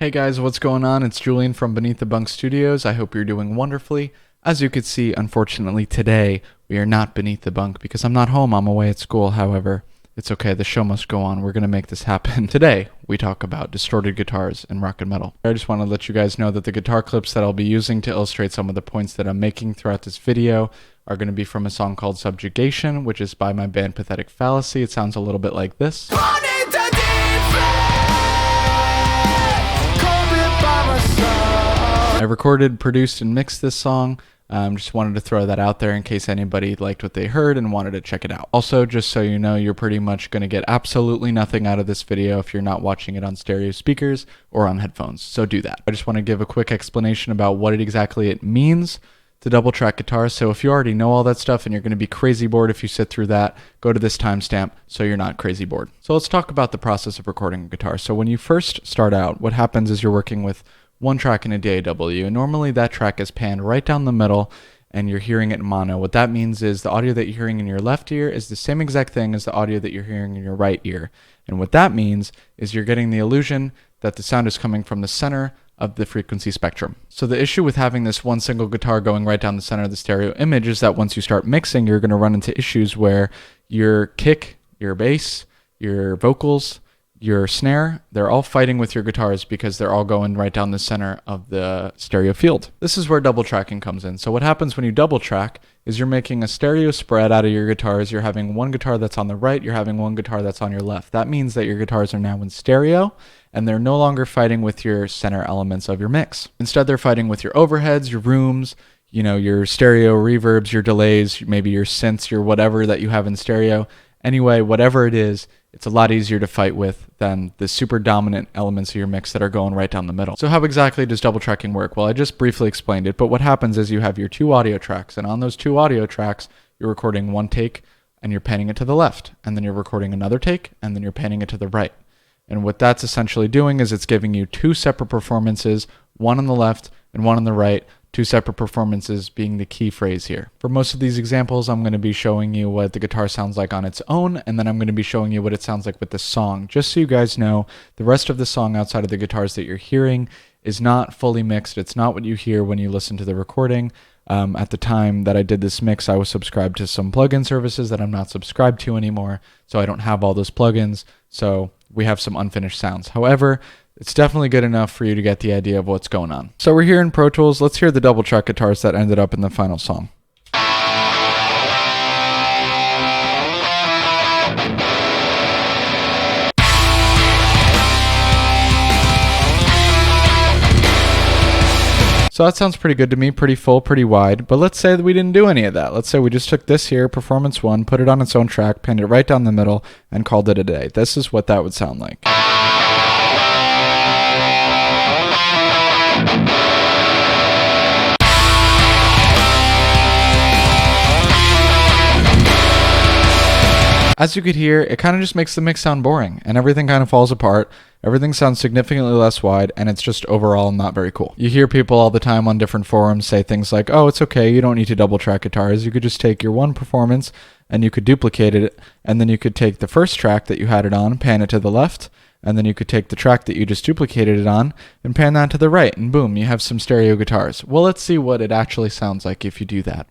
Hey guys, what's going on? It's Julian from Beneath the Bunk Studios. I hope you're doing wonderfully. As you could see, unfortunately today, we are not beneath the bunk because I'm not home, I'm away at school. However, it's okay, the show must go on. We're going to make this happen. Today, we talk about distorted guitars and rock and metal. I just want to let you guys know that the guitar clips that I'll be using to illustrate some of the points that I'm making throughout this video are going to be from a song called Subjugation, which is by my band Pathetic Fallacy. It sounds a little bit like this. I recorded, produced, and mixed this song. Just wanted to throw that out there in case anybody liked what they heard and wanted to check it out. Also, just so you know, you're pretty much going to get absolutely nothing out of this video if you're not watching it on stereo speakers or on headphones, so do that. I just want to give a quick explanation about what exactly it means to double track guitars. So if you already know all that stuff and you're going to be crazy bored if you sit through that, go to this timestamp so you're not crazy bored. So let's talk about the process of recording a guitar. So when you first start out, what happens is you're working with one track in a DAW, and normally that track is panned right down the middle and you're hearing it in mono. What that means is the audio that you're hearing in your left ear is the same exact thing as the audio that you're hearing in your right ear. And what that means is you're getting the illusion that the sound is coming from the center of the frequency spectrum. So the issue with having this one single guitar going right down the center of the stereo image is that once you start mixing, you're going to run into issues where your kick, your bass, your vocals, your snare, they're all fighting with your guitars because they're all going right down the center of the stereo field. This is where double tracking comes in. So what happens when you double track is you're making a stereo spread out of your guitars. You're having one guitar that's on the right, you're having one guitar that's on your left. That means that your guitars are now in stereo and they're no longer fighting with your center elements of your mix. Instead, they're fighting with your overheads, your rooms, your stereo reverbs, your delays, maybe your synths, your whatever that you have in stereo. Anyway, whatever it is, it's a lot easier to fight with than the super dominant elements of your mix that are going right down the middle. So how exactly does double tracking work? Well, I just briefly explained it, but what happens is you have your two audio tracks, and on those two audio tracks, you're recording one take and you're panning it to the left, and then you're recording another take, and then you're panning it to the right. And what that's essentially doing is it's giving you two separate performances, one on the left and one on the right, two separate performances being the key phrase here. For most of these examples, I'm going to be showing you what the guitar sounds like on its own, and then I'm going to be showing you what it sounds like with the song. Just so you guys know, the rest of the song outside of the guitars that you're hearing is not fully mixed. It's not what you hear when you listen to the recording. At the time that I did this mix, I was subscribed to some plugin services that I'm not subscribed to anymore, so I don't have all those plugins, so we have some unfinished sounds. However, it's definitely good enough for you to get the idea of what's going on. So we're here in Pro Tools. Let's hear the double track guitars that ended up in the final song. So that sounds pretty good to me, pretty full, pretty wide, but let's say that we didn't do any of that. Let's say we just took this here, Performance 1, put it on its own track, panned it right down the middle, and called it a day. This is what that would sound like. As you could hear, it kind of just makes the mix sound boring, and everything kind of falls apart. Everything sounds significantly less wide, and it's just overall not very cool. You hear people all the time on different forums say things like, oh, it's okay, you don't need to double track guitars. You could just take your one performance, and you could duplicate it, and then you could take the first track that you had it on, pan it to the left, and then you could take the track that you just duplicated it on, and pan that to the right, and boom, you have some stereo guitars. Well, let's see what it actually sounds like if you do that.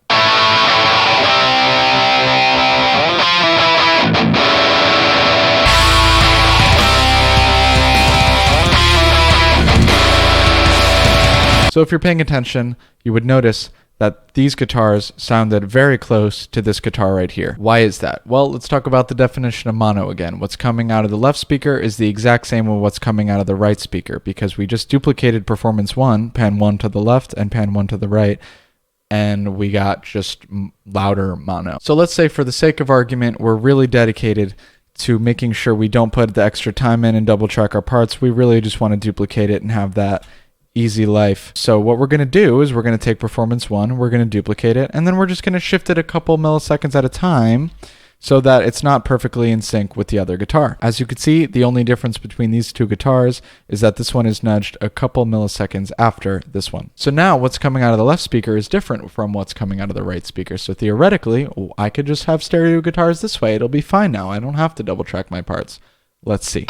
So if you're paying attention, you would notice that these guitars sounded very close to this guitar right here. Why is that? Well, let's talk about the definition of mono again. What's coming out of the left speaker is the exact same as what's coming out of the right speaker, because we just duplicated Performance 1, pan 1 to the left and pan 1 to the right, and we got just louder mono. So let's say for the sake of argument, we're really dedicated to making sure we don't put the extra time in and double track our parts. We really just want to duplicate it and have that easy life. So what we're going to do is we're going to take Performance 1, we're going to duplicate it, and then we're just going to shift it a couple milliseconds at a time so that it's not perfectly in sync with the other guitar. As you can see, the only difference between these two guitars is that this one is nudged a couple milliseconds after this one. So now what's coming out of the left speaker is different from what's coming out of the right speaker. So theoretically, I could just have stereo guitars this way. It'll be fine now. I don't have to double track my parts. Let's see.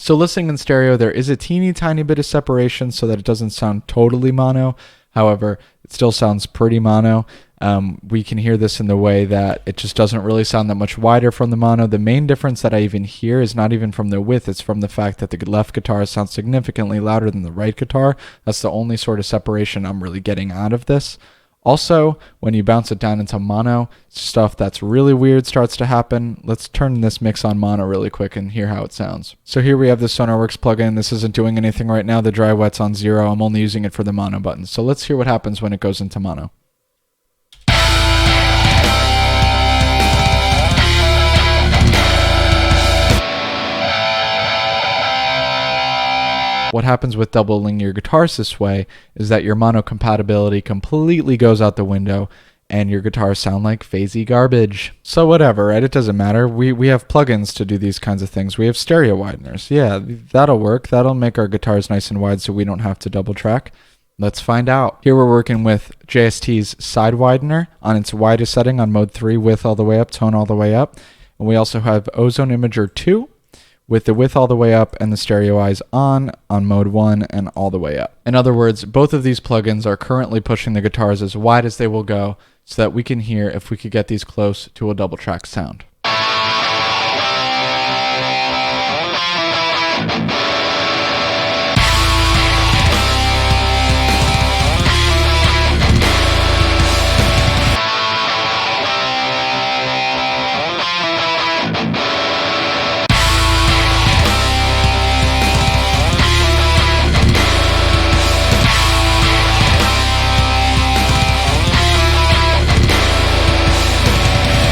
So listening in stereo, there is a teeny tiny bit of separation so that it doesn't sound totally mono. However, it still sounds pretty mono. We can hear this in the way that it just doesn't really sound that much wider from the mono. The main difference that I even hear is not even from the width, it's from the fact that the left guitar sounds significantly louder than the right guitar. That's the only sort of separation I'm really getting out of this. Also, when you bounce it down into mono, stuff that's really weird starts to happen. Let's turn this mix on mono really quick and hear how it sounds. So here we have the SonarWorks plugin. This isn't doing anything right now. The dry wet's on 0. I'm only using it for the mono buttons. So let's hear what happens when it goes into mono. What happens with doubling your guitars this way is that your mono compatibility completely goes out the window and your guitars sound like phasey garbage. So whatever, right? It doesn't matter. We have plugins to do these kinds of things. We have stereo wideners. Yeah, that'll work. That'll make our guitars nice and wide so we don't have to double track. Let's find out. Here we're working with JST's side widener on its widest setting on mode 3, width all the way up, tone all the way up. And we also have Ozone Imager 2. With the width all the way up and the stereo eyes on mode 1 and all the way up. In other words, both of these plugins are currently pushing the guitars as wide as they will go so that we can hear if we could get these close to a double track sound.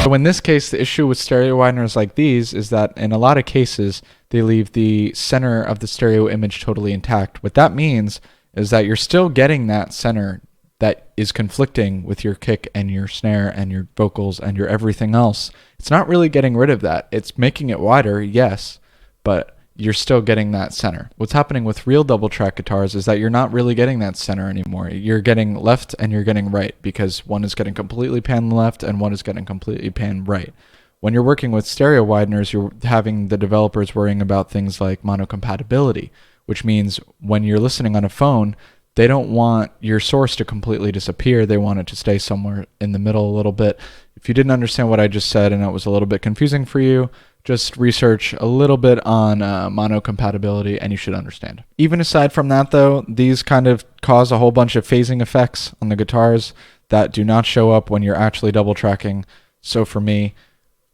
So in this case, the issue with stereo wideners like these is that in a lot of cases, they leave the center of the stereo image totally intact. What that means is that you're still getting that center that is conflicting with your kick and your snare and your vocals and your everything else. It's not really getting rid of that. It's making it wider, yes, but you're still getting that center. What's happening with real double track guitars is that you're not really getting that center anymore. You're getting left and you're getting right because one is getting completely panned left and one is getting completely panned right. When you're working with stereo wideners, you're having the developers worrying about things like mono compatibility, which means when you're listening on a phone, they don't want your source to completely disappear. They want it to stay somewhere in the middle a little bit. If you didn't understand what I just said and it was a little bit confusing for you, just research a little bit on mono compatibility and you should understand. Even aside from that though, these kind of cause a whole bunch of phasing effects on the guitars that do not show up when you're actually double tracking. So for me,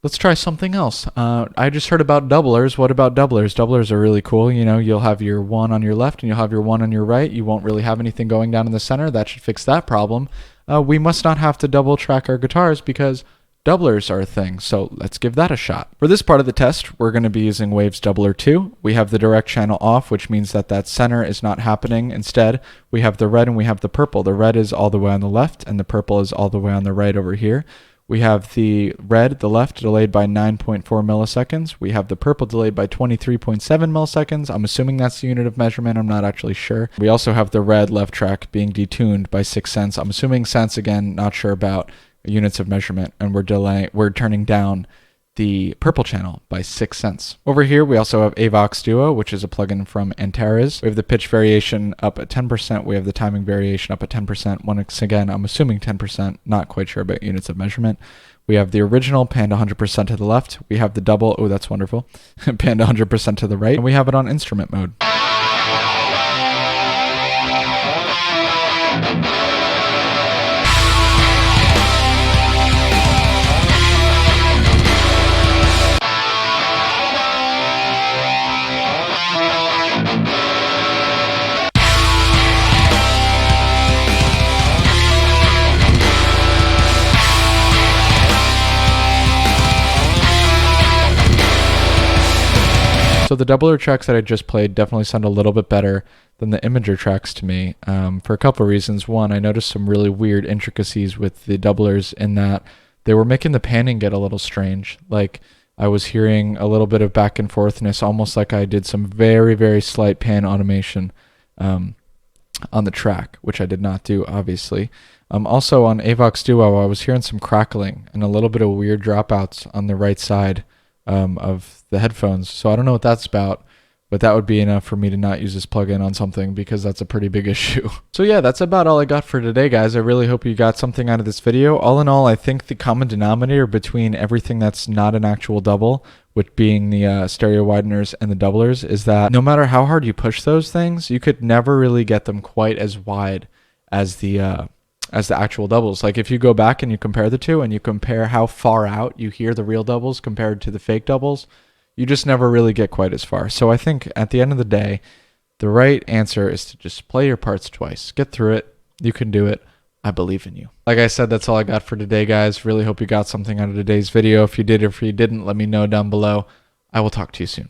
let's try something else. I just heard about doublers. What about doublers? Doublers are really cool. You know, you'll have your one on your left and you'll have your one on your right. You won't really have anything going down in the center. That should fix that problem. We must not have to double track our guitars because doublers are a thing, so let's give that a shot. For this part of the test, we're going to be using Waves Doubler 2. We have the direct channel off, which means that that center is not happening. Instead, we have the red and we have the purple. The red is all the way on the left, and the purple is all the way on the right over here. We have the red, the left, delayed by 9.4 milliseconds. We have the purple delayed by 23.7 milliseconds. I'm assuming that's the unit of measurement. I'm not actually sure. We also have the red left track being detuned by 6 cents. I'm assuming cents again, not sure about units of measurement, and we're turning down the purple channel by 6 cents. Over here we also have Avox Duo, which is a plugin from Antares. We have the pitch variation up at 10%. We have the timing variation up at 10%. Once again, I'm assuming 10%, not quite sure about units of measurement. We have the original panned 100% to the left. We have the double, oh that's wonderful, panned 100% to the right. And we have it on instrument mode. So the doubler tracks that I just played definitely sound a little bit better than the Imager tracks to me for a couple of reasons. One, I noticed some really weird intricacies with the doublers in that they were making the panning get a little strange. Like I was hearing a little bit of back and forthness, almost like I did some very, very slight pan automation on the track, which I did not do, obviously. Also on Avox Duo, I was hearing some crackling and a little bit of weird dropouts on the right side of the headphones. So I don't know what that's about, but that would be enough for me to not use this plugin on something because that's a pretty big issue. So yeah, that's about all I got for today, guys. I really hope you got something out of this video. All in all, I think the common denominator between everything that's not an actual double, which being the stereo wideners and the doublers, is that no matter how hard you push those things, you could never really get them quite as wide as the actual doubles. Like if you go back and you compare the two and you compare how far out you hear the real doubles compared to the fake doubles, you just never really get quite as far. So I think at the end of the day, the right answer is to just play your parts twice. Get through it. You can do it. I believe in you. Like I said, that's all I got for today, guys. Really hope you got something out of today's video. If you did or if you didn't, let me know down below. I will talk to you soon.